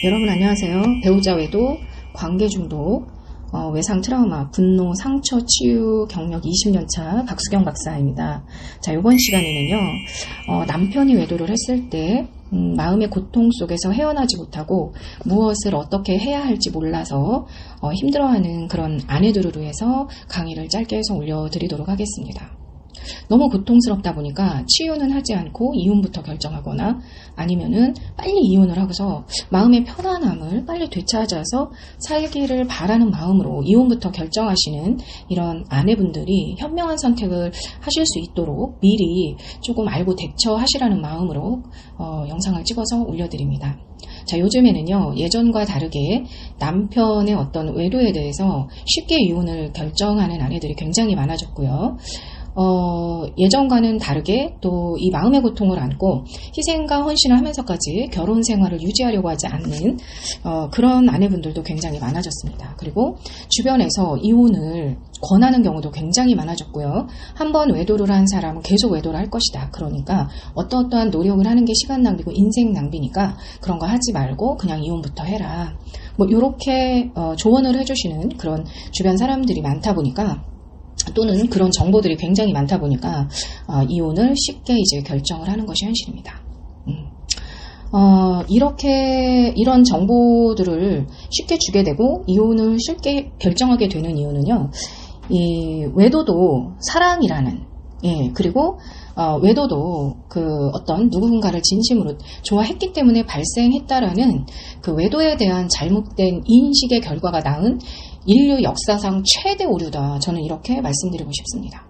여러분 안녕하세요. 배우자 외도, 관계 중독, 외상 트라우마, 분노, 상처 치유 경력 20년차 박수경 박사입니다. 자, 이번 시간에는요, 남편이 외도를 했을 때 마음의 고통 속에서 헤어나지 못하고 무엇을 어떻게 해야 할지 몰라서 힘들어하는 그런 아내들을 위해서 강의를 짧게 해서 올려드리도록 하겠습니다. 너무 고통스럽다 보니까 치유는 하지 않고 이혼부터 결정하거나 아니면은 빨리 이혼을 하고서 마음의 편안함을 빨리 되찾아서 살기를 바라는 마음으로 이혼부터 결정하시는 이런 아내분들이 현명한 선택을 하실 수 있도록 미리 조금 알고 대처하시라는 마음으로 영상을 찍어서 올려드립니다. 자, 요즘에는요, 예전과 다르게 남편의 어떤 외도에 대해서 쉽게 이혼을 결정하는 아내들이 굉장히 많아졌고요. 예전과는 다르게 또 이 마음의 고통을 안고 희생과 헌신을 하면서까지 결혼 생활을 유지하려고 하지 않는 그런 아내분들도 굉장히 많아졌습니다. 그리고 주변에서 이혼을 권하는 경우도 굉장히 많아졌고요. 한번 외도를 한 사람은 계속 외도를 할 것이다. 그러니까 어떠한 노력을 하는 게 시간 낭비고 인생 낭비니까 그런 거 하지 말고 그냥 이혼부터 해라. 뭐 이렇게 조언을 해주시는 그런 주변 사람들이 많다 보니까 또는 그런 정보들이 굉장히 많다 보니까 이혼을 쉽게 이제 결정을 하는 것이 현실입니다. 이런 정보들을 쉽게 주게 되고 이혼을 쉽게 결정하게 되는 이유는요, 이 외도도 사랑이라는, 그리고 외도도 그 어떤 누군가를 진심으로 좋아했기 때문에 발생했다라는 그 외도에 대한 잘못된 인식의 결과가 낳은 인류 역사상 최대 오류다. 저는 이렇게 말씀드리고 싶습니다.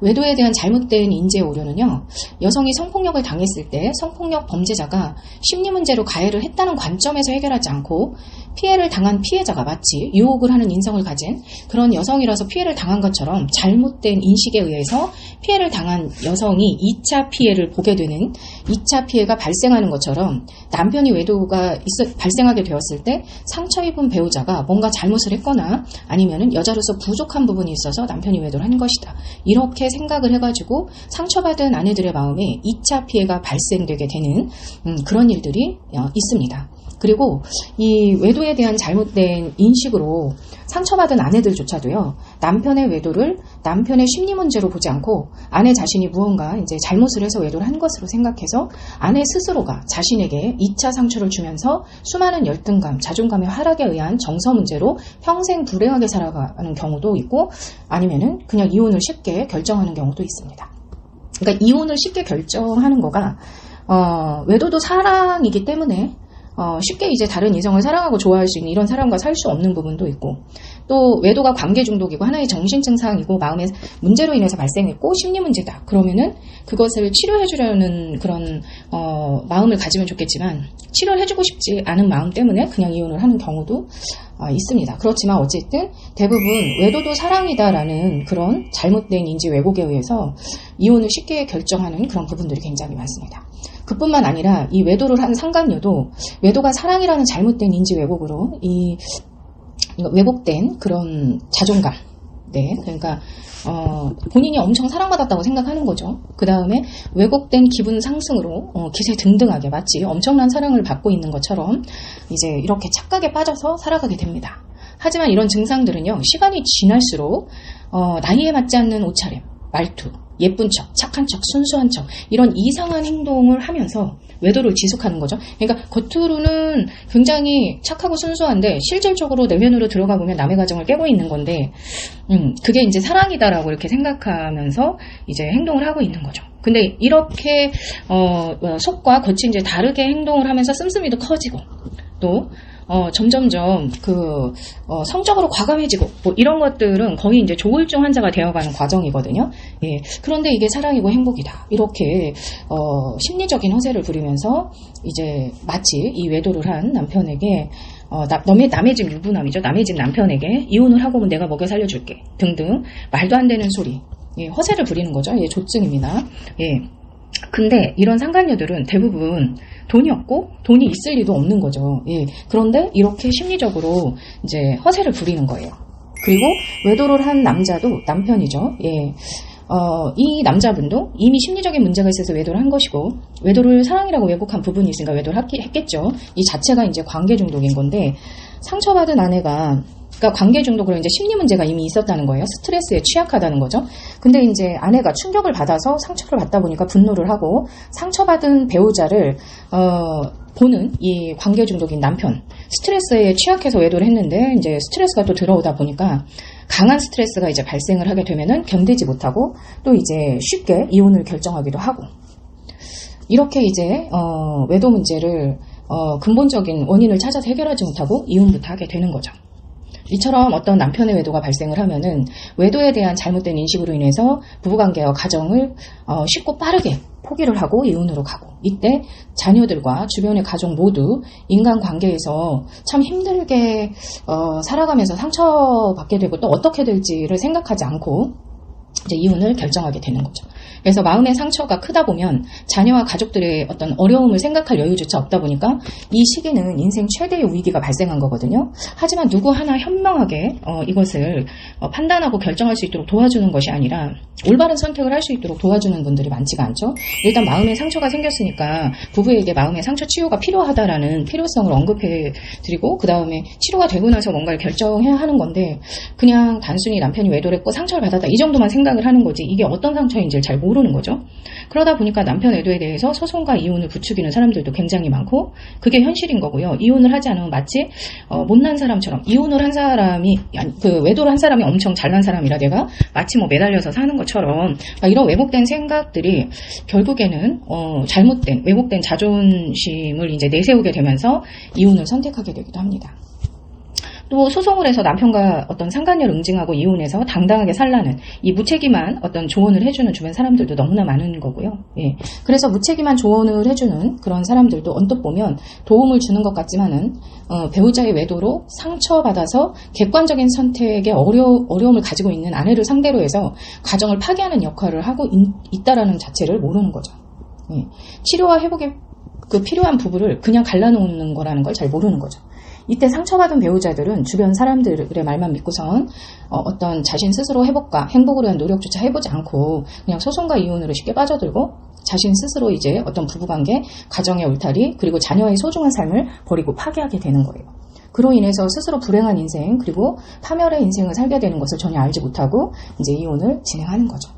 외도에 대한 잘못된 인지의 오류는요, 여성이 성폭력을 당했을 때 성폭력 범죄자가 심리 문제로 가해를 했다는 관점에서 해결하지 않고 피해를 당한 피해자가 마치 유혹을 하는 인성을 가진 그런 여성이라서 피해를 당한 것처럼 잘못된 인식에 의해서 피해를 당한 여성이 2차 피해를 보게 되는 2차 피해가 발생하는 것처럼 남편이 외도가 발생하게 되었을 때 상처 입은 배우자가 뭔가 잘못을 했거나 아니면은 여자로서 부족한 부분이 있어서 남편이 외도를 한 것이다. 이렇게 생각을 해가지고 상처받은 아내들의 마음에 2차 피해가 발생되게 되는 그런 일들이 있습니다. 그리고 이 외도에 대한 잘못된 인식으로 상처받은 아내들조차도요, 남편의 외도를 남편의 심리 문제로 보지 않고 아내 자신이 무언가 이제 잘못을 해서 외도를 한 것으로 생각해서 아내 스스로가 자신에게 2차 상처를 주면서 수많은 열등감, 자존감의 하락에 의한 정서 문제로 평생 불행하게 살아가는 경우도 있고 아니면은 그냥 이혼을 쉽게 결정하는 경우도 있습니다. 그러니까 이혼을 쉽게 결정하는 거가 외도도 사랑이기 때문에 쉽게 이제 다른 이성을 사랑하고 좋아할 수 있는 이런 사람과 살 수 없는 부분도 있고, 또 외도가 관계 중독이고 하나의 정신증상이고 마음의 문제로 인해서 발생했고 심리 문제다. 그러면은 그것을 치료해주려는 그런 마음을 가지면 좋겠지만 치료를 해주고 싶지 않은 마음 때문에 그냥 이혼을 하는 경우도 있습니다. 그렇지만 어쨌든 대부분 외도도 사랑이다라는 그런 잘못된 인지 왜곡에 의해서 이혼을 쉽게 결정하는 그런 부분들이 굉장히 많습니다. 그뿐만 아니라 이 외도를 한 상간녀도 외도가 사랑이라는 잘못된 인지 왜곡으로 이 왜곡된 그런 자존감, 그러니까 본인이 엄청 사랑받았다고 생각하는 거죠. 그 다음에 왜곡된 기분 상승으로 기세 등등하게 마치 엄청난 사랑을 받고 있는 것처럼 이제 이렇게 착각에 빠져서 살아가게 됩니다. 하지만 이런 증상들은요, 시간이 지날수록 나이에 맞지 않는 옷차림, 말투, 예쁜 척, 착한 척, 순수한 척 이런 이상한 행동을 하면서 외도를 지속하는 거죠. 그러니까 겉으로는 굉장히 착하고 순수한데 실질적으로 내면으로 들어가 보면 남의 가정을 깨고 있는 건데 그게 이제 사랑이다라고 이렇게 생각하면서 이제 행동을 하고 있는 거죠. 근데 이렇게 속과 겉이 이제 다르게 행동을 하면서 씀씀이도 커지고 또 점점점 성적으로 과감해지고 뭐 이런 것들은 거의 이제 조울증 환자가 되어가는 과정이거든요. 그런데 이게 사랑이고 행복이다. 이렇게 심리적인 허세를 부리면서 이제 마치 이 외도를 한 남편에게 남의 집 유부남이죠. 남의 집 남편에게 이혼을 하고 오면 내가 먹여 살려줄게 등등 말도 안 되는 소리, 허세를 부리는 거죠. 조증입니다. 근데 이런 상간녀들은 대부분 돈이 없고 돈이 있을 리도 없는 거죠. 그런데 이렇게 심리적으로 이제 허세를 부리는 거예요. 그리고 외도를 한 남자도 남편이죠. 이 남자분도 이미 심리적인 문제가 있어서 외도를 한 것이고, 외도를 사랑이라고 왜곡한 부분이 있으니까 외도를 했겠죠. 이 자체가 이제 관계 중독인 건데, 상처받은 아내가, 그러니까 관계 중독으로 이제 심리 문제가 이미 있었다는 거예요. 스트레스에 취약하다는 거죠. 근데 이제 아내가 충격을 받아서 상처를 받다 보니까 분노를 하고, 상처받은 배우자를 보는 이 관계 중독인 남편, 스트레스에 취약해서 외도를 했는데 이제 스트레스가 또 들어오다 보니까 강한 스트레스가 이제 발생을 하게 되면은 견디지 못하고 또 이제 쉽게 이혼을 결정하기도 하고, 이렇게 이제 외도 문제를 근본적인 원인을 찾아서 해결하지 못하고 이혼부터 하게 되는 거죠. 이처럼 어떤 남편의 외도가 발생을 하면은 외도에 대한 잘못된 인식으로 인해서 부부관계와 가정을 쉽고 빠르게 포기를 하고 이혼으로 가고, 이때 자녀들과 주변의 가족 모두 인간관계에서 참 힘들게 살아가면서 상처받게 되고 또 어떻게 될지를 생각하지 않고 이제 이혼을 결정하게 되는 거죠. 그래서 마음의 상처가 크다 보면 자녀와 가족들의 어떤 어려움을 생각할 여유조차 없다 보니까 이 시기는 인생 최대의 위기가 발생한 거거든요. 하지만 누구 하나 현명하게 이것을 판단하고 결정할 수 있도록 도와주는 것이 아니라 올바른 선택을 할 수 있도록 도와주는 분들이 많지가 않죠. 일단 마음의 상처가 생겼으니까 부부에게 마음의 상처 치유가 필요하다라는 필요성을 언급해 드리고, 그 다음에 치료가 되고 나서 뭔가를 결정해야 하는 건데, 그냥 단순히 남편이 외도를 했고 상처를 받았다 이 정도만 생각을 하는 거지 이게 어떤 상처인지를 잘 모르는 거죠. 그러다 보니까 남편 외도에 대해서 소송과 이혼을 부추기는 사람들도 굉장히 많고, 그게 현실인 거고요. 이혼을 하지 않으면 마치 못난 사람처럼, 이혼을 한 사람이, 그 외도를 한 사람이 엄청 잘난 사람이라 내가 마치 뭐 매달려서 사는 것처럼 이런 왜곡된 생각들이 결국에는 잘못된 왜곡된 자존심을 이제 내세우게 되면서 이혼을 선택하게 되기도 합니다. 또 소송을 해서 남편과 어떤 상간녀를 응징하고 이혼해서 당당하게 살라는 이 무책임한 어떤 조언을 해주는 주변 사람들도 너무나 많은 거고요. 예. 그래서 무책임한 조언을 해주는 그런 사람들도 언뜻 보면 도움을 주는 것 같지만은 배우자의 외도로 상처받아서 객관적인 선택에 어려움을 가지고 있는 아내를 상대로 해서 가정을 파괴하는 역할을 하고 있다라는 자체를 모르는 거죠. 예. 치료와 회복에 필요한 부부를 그냥 갈라놓는 거라는 걸 잘 모르는 거죠. 이때 상처받은 배우자들은 주변 사람들의 말만 믿고선 어떤 자신 스스로 회복과 행복을 위한 노력조차 해보지 않고 그냥 소송과 이혼으로 쉽게 빠져들고 자신 스스로 이제 어떤 부부관계, 가정의 울타리, 그리고 자녀의 소중한 삶을 버리고 파괴하게 되는 거예요. 그로 인해서 스스로 불행한 인생, 그리고 파멸의 인생을 살게 되는 것을 전혀 알지 못하고 이제 이혼을 진행하는 거죠.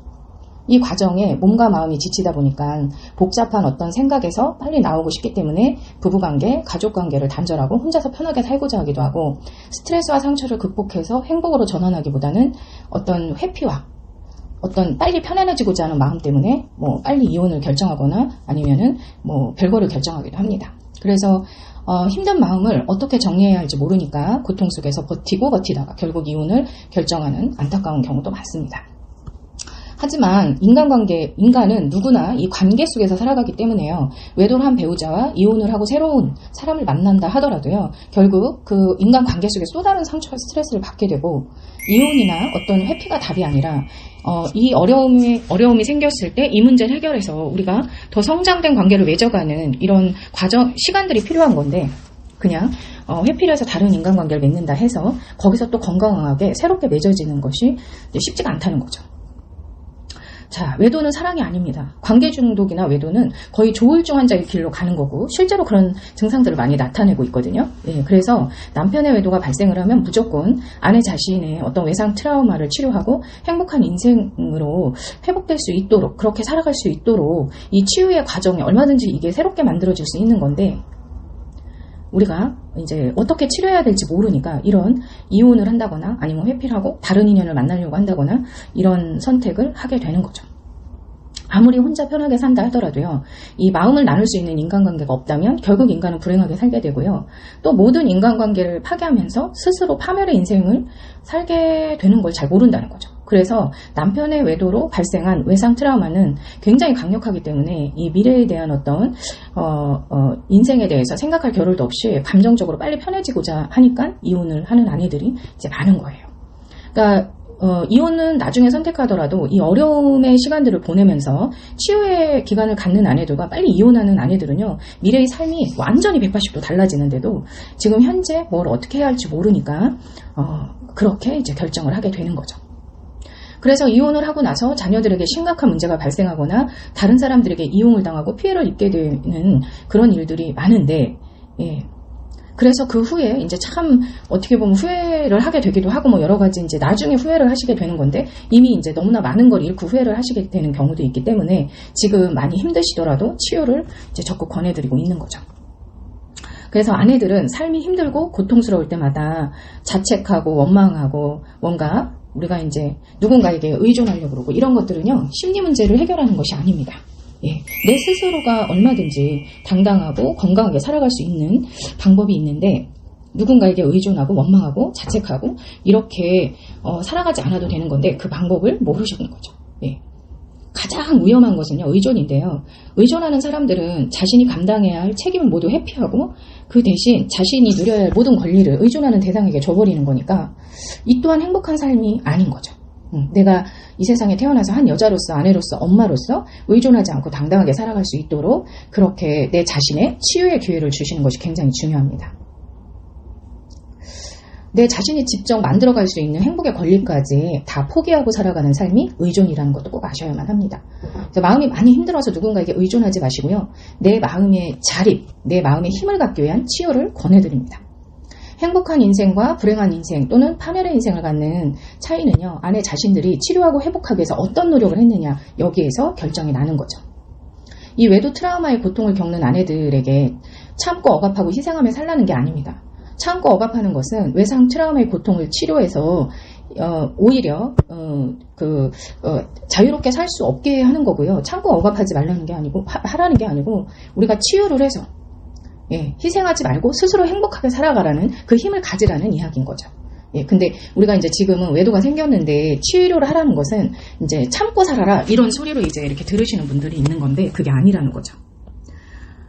이 과정에 몸과 마음이 지치다 보니까 복잡한 어떤 생각에서 빨리 나오고 싶기 때문에 부부관계, 가족관계를 단절하고 혼자서 편하게 살고자 하기도 하고, 스트레스와 상처를 극복해서 행복으로 전환하기보다는 어떤 회피와 어떤 빨리 편안해지고자 하는 마음 때문에 뭐 빨리 이혼을 결정하거나 아니면은 뭐 별거를 결정하기도 합니다. 그래서 힘든 마음을 어떻게 정리해야 할지 모르니까 고통 속에서 버티다가 결국 이혼을 결정하는 안타까운 경우도 많습니다. 하지만 인간은 누구나 이 관계 속에서 살아가기 때문에요. 외도를 한 배우자와 이혼을 하고 새로운 사람을 만난다 하더라도요. 결국 그 인간 관계 속에서 또 다른 상처와 스트레스를 받게 되고, 이혼이나 어떤 회피가 답이 아니라 이 어려움이 생겼을 때 이 문제를 해결해서 우리가 더 성장된 관계를 맺어가는 이런 시간들이 필요한 건데, 그냥 회피를 해서 다른 인간관계를 맺는다 해서 거기서 또 건강하게 새롭게 맺어지는 것이 쉽지가 않다는 거죠. 자, 외도는 사랑이 아닙니다. 관계 중독이나 외도는 거의 조울증 환자의 길로 가는 거고, 실제로 그런 증상들을 많이 나타내고 있거든요. 예, 그래서 남편의 외도가 발생을 하면 무조건 아내 자신의 어떤 외상 트라우마를 치료하고 행복한 인생으로 회복될 수 있도록, 그렇게 살아갈 수 있도록 이 치유의 과정이 얼마든지 이게 새롭게 만들어질 수 있는 건데, 우리가 이제 어떻게 치료해야 될지 모르니까 이런 이혼을 한다거나 아니면 회피를 하고 다른 인연을 만나려고 한다거나 이런 선택을 하게 되는 거죠. 아무리 혼자 편하게 산다 하더라도요, 이 마음을 나눌 수 있는 인간관계가 없다면 결국 인간은 불행하게 살게 되고요. 또 모든 인간관계를 파괴하면서 스스로 파멸의 인생을 살게 되는 걸 잘 모른다는 거죠. 그래서 남편의 외도로 발생한 외상 트라우마는 굉장히 강력하기 때문에 이 미래에 대한 어떤 인생에 대해서 생각할 겨를도 없이 감정적으로 빨리 편해지고자 하니까 이혼을 하는 아내들이 이제 많은 거예요. 그러니까 이혼은 나중에 선택하더라도 이 어려움의 시간들을 보내면서 치유의 기간을 갖는 아내들과 빨리 이혼하는 아내들은요, 미래의 삶이 완전히 180도 달라지는데도 지금 현재 뭘 어떻게 해야 할지 모르니까 그렇게 이제 결정을 하게 되는 거죠. 그래서 이혼을 하고 나서 자녀들에게 심각한 문제가 발생하거나 다른 사람들에게 이용을 당하고 피해를 입게 되는 그런 일들이 많은데, 예. 그래서 그 후에 이제 참 어떻게 보면 후회를 하게 되기도 하고 뭐 여러 가지 이제 나중에 후회를 하시게 되는 건데 이미 이제 너무나 많은 걸 잃고 후회를 하시게 되는 경우도 있기 때문에 지금 많이 힘드시더라도 치유를 이제 적극 권해드리고 있는 거죠. 그래서 아내들은 삶이 힘들고 고통스러울 때마다 자책하고 원망하고 뭔가 우리가 이제 누군가에게 의존하려고 그러고 이런 것들은요, 심리 문제를 해결하는 것이 아닙니다. 예, 내 스스로가 얼마든지 당당하고 건강하게 살아갈 수 있는 방법이 있는데 누군가에게 의존하고 원망하고 자책하고 이렇게 살아가지 않아도 되는 건데 그 방법을 모르시는 거죠. 예. 가장 위험한 것은요, 의존인데요. 의존하는 사람들은 자신이 감당해야 할 책임을 모두 회피하고 그 대신 자신이 누려야 할 모든 권리를 의존하는 대상에게 줘버리는 거니까 이 또한 행복한 삶이 아닌 거죠. 내가 이 세상에 태어나서 한 여자로서, 아내로서, 엄마로서 의존하지 않고 당당하게 살아갈 수 있도록 그렇게 내 자신의 치유의 기회를 주시는 것이 굉장히 중요합니다. 내 자신이 직접 만들어갈 수 있는 행복의 권리까지 다 포기하고 살아가는 삶이 의존이라는 것도 꼭 아셔야만 합니다. 그래서 마음이 많이 힘들어서 누군가에게 의존하지 마시고요. 내 마음의 자립, 내 마음의 힘을 갖기 위한 치유를 권해드립니다. 행복한 인생과 불행한 인생 또는 파멸의 인생을 갖는 차이는요, 아내 자신들이 치료하고 회복하기 위해서 어떤 노력을 했느냐 여기에서 결정이 나는 거죠. 이 외도 트라우마의 고통을 겪는 아내들에게 참고 억압하고 희생하며 살라는 게 아닙니다. 참고 억압하는 것은 외상 트라우마의 고통을 치료해서 오히려 자유롭게 살 수 없게 하는 거고요. 참고 억압하지 말라는 게 아니고 하라는 게 아니고 우리가 치유를 해서 희생하지 말고 스스로 행복하게 살아가라는 그 힘을 가지라는 이야기인 거죠. 근데 우리가 이제 지금은 외도가 생겼는데 치료를 하라는 것은 이제 참고 살아라 이런 소리로 이제 이렇게 들으시는 분들이 있는 건데 그게 아니라는 거죠.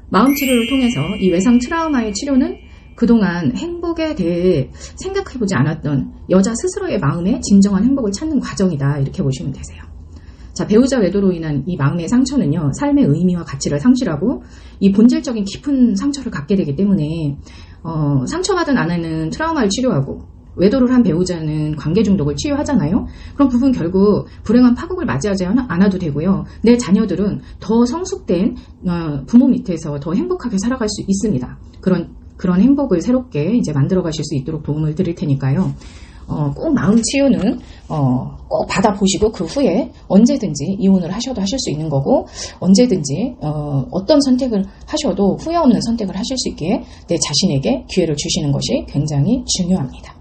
마음 치료를 통해서 이 외상 트라우마의 치료는 그동안 행복에 대해 생각해보지 않았던 여자 스스로의 마음의 진정한 행복을 찾는 과정이다 이렇게 보시면 되세요. 자, 배우자 외도로 인한 이 마음의 상처는요, 삶의 의미와 가치를 상실하고 이 본질적인 깊은 상처를 갖게 되기 때문에 상처받은 아내는 트라우마를 치료하고 외도를 한 배우자는 관계 중독을 치유하잖아요. 그럼 부분 결국 불행한 파국을 맞이하지 않아도 되고요. 내 자녀들은 더 성숙된 부모 밑에서 더 행복하게 살아갈 수 있습니다. 그런 행복을 새롭게 이제 만들어 가실 수 있도록 도움을 드릴 테니까요. 꼭 마음 치유는 꼭 받아보시고 그 후에 언제든지 이혼을 하셔도 하실 수 있는 거고 언제든지 어떤 선택을 하셔도 후회 없는 선택을 하실 수 있게 내 자신에게 기회를 주시는 것이 굉장히 중요합니다.